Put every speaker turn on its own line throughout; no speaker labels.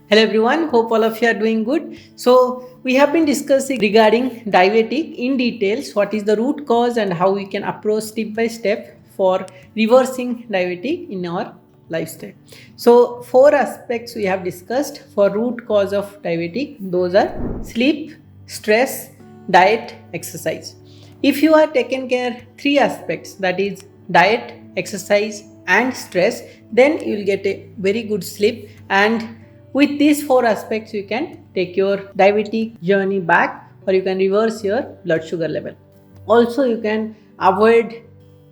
Hello everyone, hope all of you are doing good. So we have been discussing regarding diabetic in details, what is the root cause and how we can approach step by step for reversing diabetic in our lifestyle. So four aspects we have discussed for root cause of diabetic. Those are sleep, stress, diet, exercise. If you are taken care three aspects, that is diet, exercise and stress, then you will get a very good sleep, and with these four aspects, you can take your diabetic journey back, or you can reverse your blood sugar level. Also, you can avoid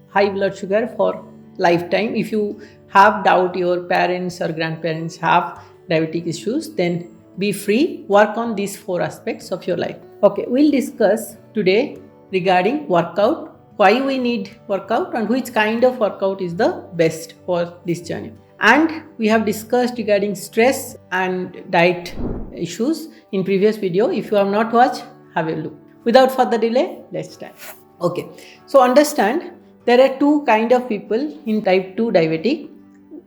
high blood sugar for lifetime. If you have doubt your parents or grandparents have diabetic issues, then be free, work on these four aspects of your life. Okay, we'll discuss today regarding workout, why we need workout and which kind of workout is the best for this journey. And we have discussed regarding stress and diet issues in previous video. If you have not watched, have a look. Without further delay, let's start. Okay, so understand there are two kind of people in type 2 diabetic.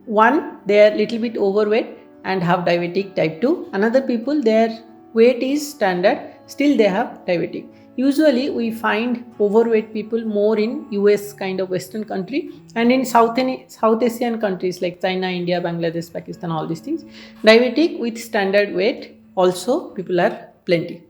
One, they are little bit overweight and have diabetic type 2. Another people, their weight is standard, still they have diabetic. Usually we find overweight people more in US kind of Western country, and in South Asian countries like China, India, Bangladesh, Pakistan, all these things. Diabetic with standard weight also people are plenty.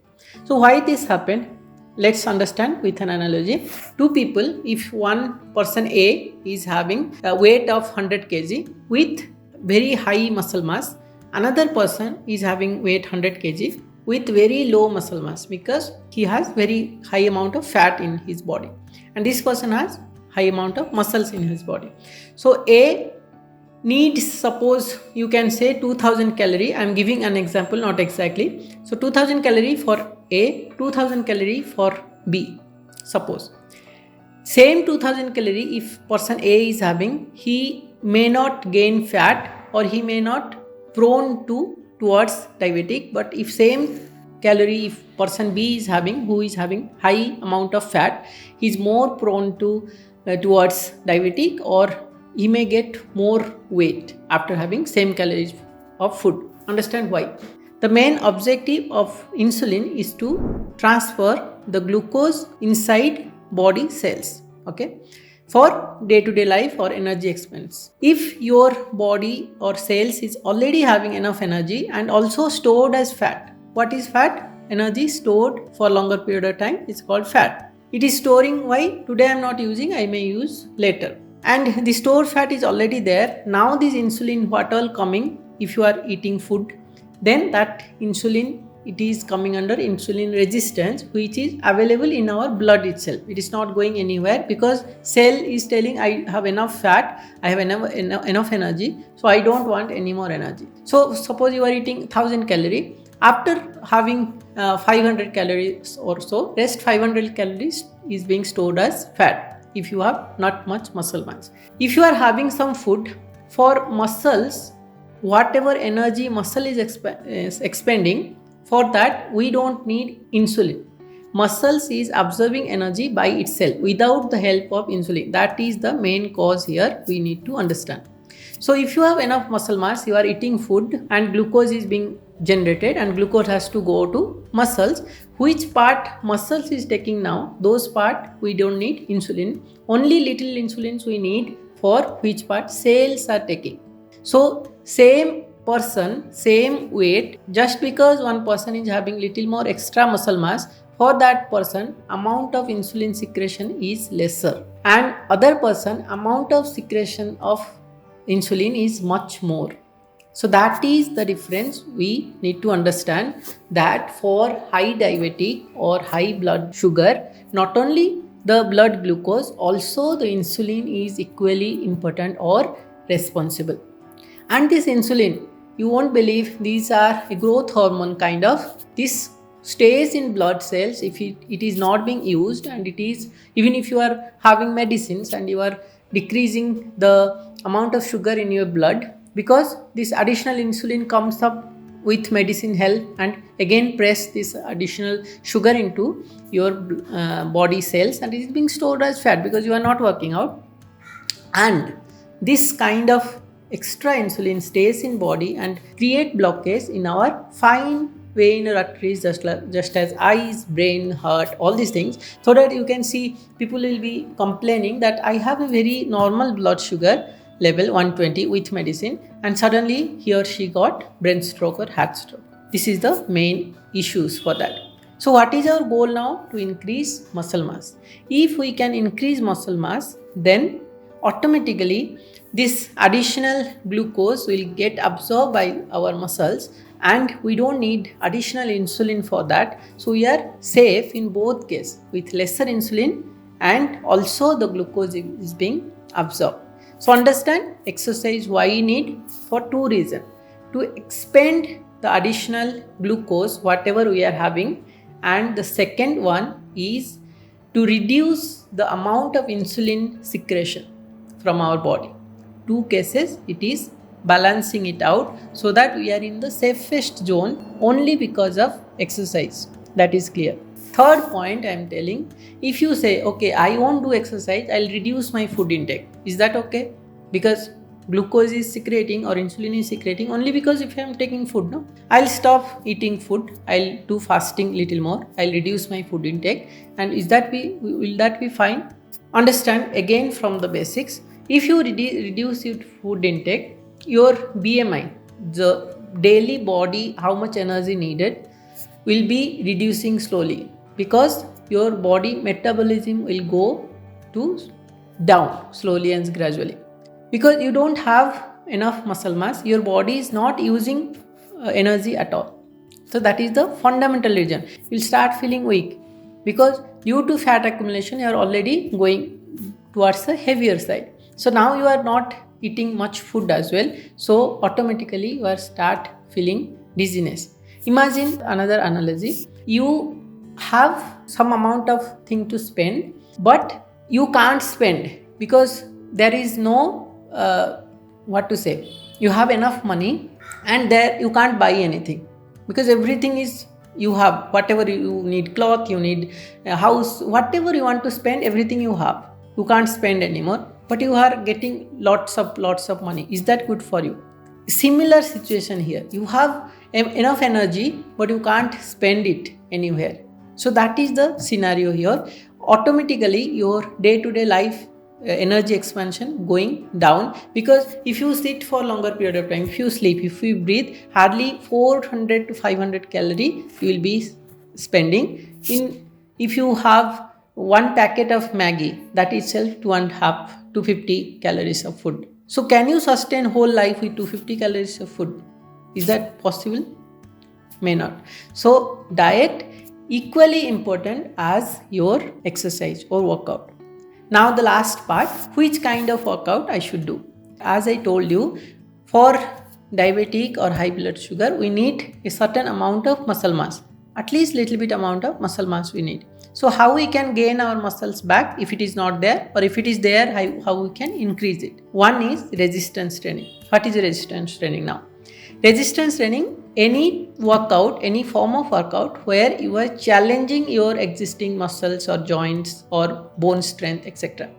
So why this happened? Let's understand with an analogy. Two people, if one person A is having a weight of 100 kg with very high muscle mass, another person is having weight 100 kg with very low muscle mass because he has very high amount of fat in his body, and this person has high amount of muscles in his body. So A needs, suppose you can say 2000 calorie. I am giving an example, not exactly. So 2000 calorie for A, 2000 calorie for B. Suppose same 2000 calorie if person A is having, he may not gain fat or he may not prone towards diabetic. But if same calorie if person B is having, who is having high amount of fat, he is more prone towards diabetic, or he may get more weight after having same calories of food. Understand why? The main objective of insulin is to transfer the glucose inside body cells, okay, for day-to-day life or energy expense. If your body or cells is already having enough energy and also stored as fat. What is fat? Energy stored for longer period of time is called fat. It is storing. Why? Today I am not using, I may use later. And the stored fat is already there. Now this insulin, what all coming, if you are eating food, then that insulin, it is coming under insulin resistance, which is available in our blood itself. It is not going anywhere because cell is telling I have enough fat, I have enough energy, so I don't want any more energy. So suppose you are eating 1000 calorie, after having 500 calories or so, rest 500 calories is being stored as fat if you have not much muscle mass. If you are having some food for muscles, whatever energy muscle is expending, for that we don't need insulin. Muscles is absorbing energy by itself without the help of insulin. That is the main cause here we need to understand. So if you have enough muscle mass, you are eating food and glucose is being generated, and glucose has to go to muscles. Which part muscles is taking now, those part we don't need insulin. Only little insulins we need for which part cells are taking. So same person, same weight, just because one person is having little more extra muscle mass, for that person amount of insulin secretion is lesser, and other person amount of secretion of insulin is much more. So that is the difference we need to understand, that for high diabetic or high blood sugar, not only the blood glucose, also the insulin is equally important or responsible. And this insulin, you won't believe, these are a growth hormone kind of. This stays in blood cells if it is not being used, and it is, even if you are having medicines and you are decreasing the amount of sugar in your blood, because this additional insulin comes up with medicine help and again press this additional sugar into your body cells, and it is being stored as fat because you are not working out. And this kind of extra insulin stays in body and create blockage in our fine vein arteries, just as eyes, brain, heart, all these things. So that you can see people will be complaining that I have a very normal blood sugar level 120 with medicine, and suddenly he or she got brain stroke or heart stroke. This is the main issues for that. So what is our goal now? To increase muscle mass. If we can increase muscle mass, then automatically this additional glucose will get absorbed by our muscles, and we don't need additional insulin for that. So we are safe in both cases with lesser insulin, and also the glucose is being absorbed. So understand exercise why you need, for two reasons: to expend the additional glucose whatever we are having, and the second one is to reduce the amount of insulin secretion from our body. Two cases it is balancing it out, so that we are in the safest zone only because of exercise. That is clear. Third point I am telling, if you say okay, I won't do exercise, I'll reduce my food intake, is that okay? Because glucose is secreting or insulin is secreting only because if I am taking food, no, I'll stop eating food, I'll do fasting little more, I'll reduce my food intake, and will that be fine? Understand again from the basics. If you reduce your food intake, your BMI, the daily body how much energy needed, will be reducing slowly, because your body metabolism will go to down slowly and gradually, because you don't have enough muscle mass, your body is not using energy at all. So that is the fundamental reason. You'll start feeling weak, because due to fat accumulation you are already going towards the heavier side. So now you are not eating much food as well, so automatically you are start feeling dizziness. Imagine another analogy: you have some amount of thing to spend, but you can't spend because there is no what to say, you have enough money and there you can't buy anything, because everything is, you have whatever you need, cloth you need, a house, whatever you want to spend, everything you have, you can't spend anymore, but you are getting lots of money. Is that good for you? Similar situation here, you have enough energy but you can't spend it anywhere. So that is the scenario here. Automatically your day-to-day life energy expansion going down, because if you sit for longer period of time, if you sleep, if you breathe, hardly 400 to 500 calorie you will be spending in. If you have one packet of Maggie, that itself 2.5 to 50 calories of food. So can you sustain whole life with 250 calories of food? Is that possible? May not. So diet equally important as your exercise or workout. Now the last part, which kind of workout I should do. As I told you, for diabetic or high blood sugar, we need a certain amount of muscle mass, at least little bit amount of muscle mass we need. So how we can gain our muscles back if it is not there, or if it is there, how we can increase it? One is resistance training. What is resistance training now? Resistance training, any workout, any form of workout where you are challenging your existing muscles or joints or bone strength, etc.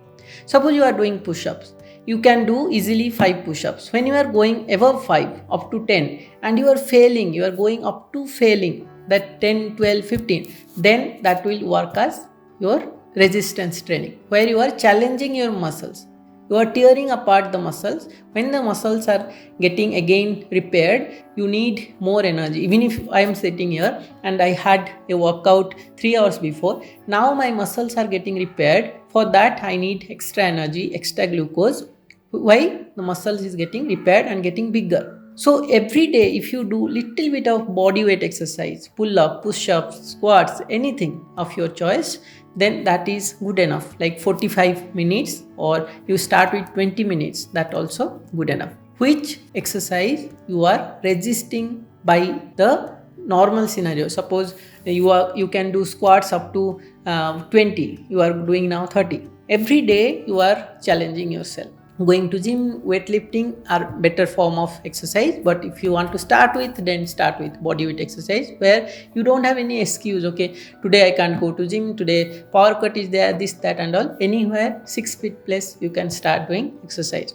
Suppose you are doing push-ups. You can do easily 5 push-ups. When you are going above 5, up to 10, and you are failing, you are going up to failing, that 10, 12, 15, then that will work as your resistance training, where you are challenging your muscles. You are tearing apart the muscles. When the muscles are getting again repaired, you need more energy. Even if I am sitting here and I had a workout 3 hours before, now my muscles are getting repaired. For that I need extra energy, extra glucose. Why? The muscles is getting repaired and getting bigger. So every day if you do little bit of body weight exercise, pull up, push ups, squats, anything of your choice, then that is good enough. Like 45 minutes, or you start with 20 minutes, that also good enough. Which exercise you are resisting by the normal scenario. Suppose you can do squats up to 20, you are doing now 30. Every day you are challenging yourself. Going to gym, weightlifting are better form of exercise, but if you want to start with, then start with body weight exercise, where you don't have any excuse. Okay, today I can't go to gym, today power cut is there, this, that and all. Anywhere 6 feet place you can start doing exercise.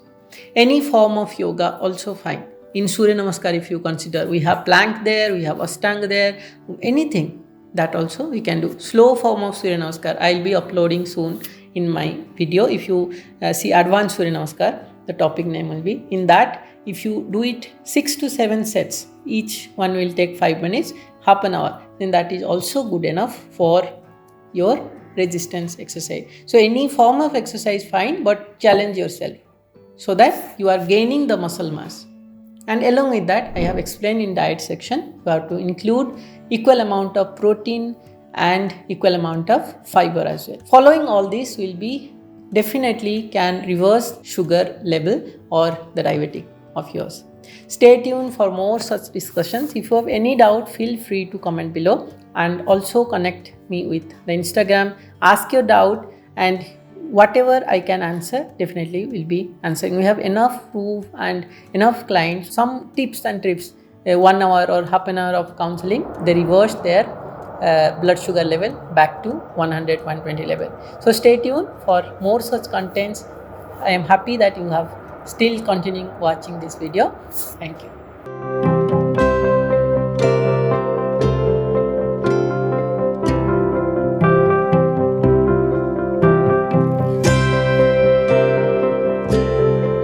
Any form of yoga also fine. In Surya Namaskar, if you consider, we have plank there, we have Ashtanga there, anything that also we can do. Slow form of Surya Namaskar, I'll be uploading soon in my video. If you see advanced Surya Namaskar, the topic name will be. In that, if you do it 6 to 7 sets, each one will take 5 minutes, half an hour, then that is also good enough for your resistance exercise. So any form of exercise fine, but challenge yourself so that you are gaining the muscle mass. And along with that, I have explained in diet section, you have to include equal amount of protein and equal amount of fiber as well. Following all this will be definitely can reverse sugar level or the diabetic of yours. Stay tuned for more such discussions. If you have any doubt, feel free to comment below and also connect me with the Instagram. Ask your doubt and whatever I can answer, definitely will be answering. We have enough proof and enough clients, some tips and tricks, 1 hour or half an hour of counseling, they reverse their blood sugar level back to 100, 120 level. So stay tuned for more such contents. I am happy that you have still continuing watching this video. Thank you.